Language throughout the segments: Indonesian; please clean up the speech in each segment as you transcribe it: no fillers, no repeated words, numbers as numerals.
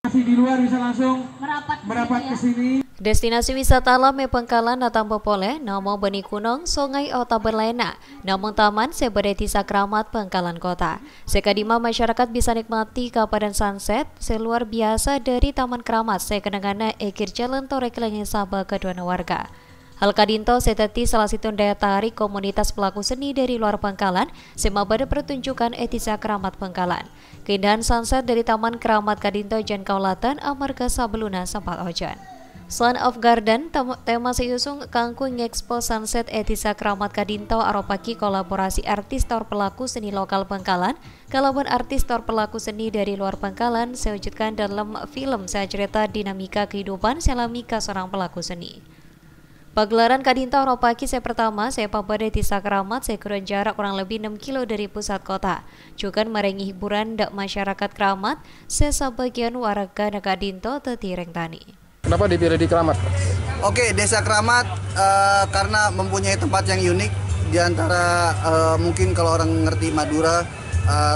Masih di luar bisa langsung merapat ke sini. Destinasi wisata alam Pangkalan datang populer, namun Beni Kunong, Sungai Ota Berlena, namun taman sebagai Desa Kramat Pangkalan Kota. Sekadima masyarakat bisa nikmati kapadan sunset seluar biasa dari Taman Kramat sekenangana ekir jalan torek kelengin sabah kedua warga. Hal kadinto seteti salah satu daya tarik komunitas pelaku seni dari luar Pangkalan sema pada pertunjukan Etisa Kramat Pangkalan. Keindahan sunset dari Taman Kramat kadinto jan kaulatan amarga sabeluna sempat ojan. Son of Garden, tema seusung kangkung Expo Sunset Etisa Kramat Kadinto aropaki kolaborasi artis tor pelaku seni lokal Pangkalan, kalaupun artis tor pelaku seni dari luar Pangkalan sewujudkan dalam film secerita dinamika kehidupan selamika seorang pelaku seni. Pagelaran Kadinto aropaki pertama pada Etisa Kramat sekuran jarak kurang lebih 6 kilo dari pusat kota. Juga merengi hiburan dak masyarakat Kramat, sesabagian warga Kadinto tetireng tani. Kenapa dipilih di Kramat? Oke, Desa Kramat karena mempunyai tempat yang unik. Di antara mungkin kalau orang ngerti Madura,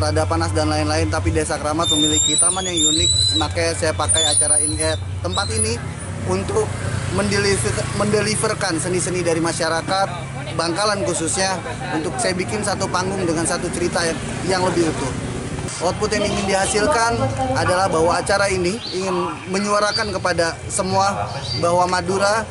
rada panas dan lain-lain, tapi Desa Kramat memiliki taman yang unik. Makanya saya pakai acara ini, tempat ini untuk mendeliverkan seni-seni dari masyarakat Bangkalan khususnya. Untuk saya bikin satu panggung dengan satu cerita yang lebih utuh. Output yang ingin dihasilkan adalah bahwa acara ini ingin menyuarakan kepada semua bahwa Madura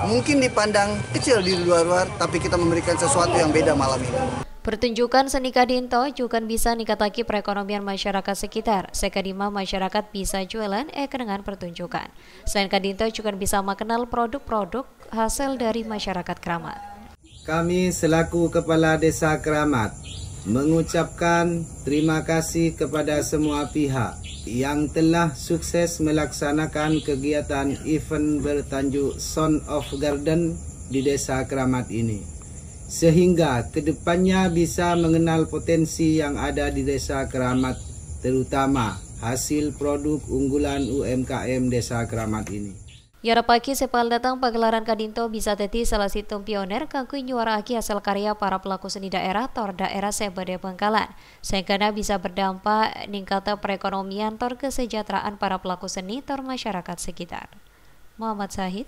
mungkin dipandang kecil di luar-luar, tapi kita memberikan sesuatu yang beda malam ini. Pertunjukan seni Kadinto juga bisa nikataki perekonomian masyarakat sekitar. Sekadima masyarakat bisa jualan dengan pertunjukan. Selain Kadinto juga bisa mengenal produk-produk hasil dari masyarakat Kramat. Kami selaku Kepala Desa Kramat mengucapkan terima kasih kepada semua pihak yang telah sukses melaksanakan kegiatan event bertajuk Son of Garden di Desa Kramat ini, sehingga kedepannya bisa mengenal potensi yang ada di Desa Kramat, terutama hasil produk unggulan UMKM Desa Kramat ini. Yarapaki sepal datang pagelaran Kadinto bisa teti salah satu pioner kangku nyuaraaki hasil karya para pelaku seni daerah tor daerah sebade Pangkalan. Sehingga bisa berdampak ningkata perekonomian tor kesejahteraan para pelaku seni tor masyarakat sekitar. Muhammad Sahid,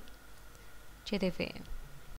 CTV.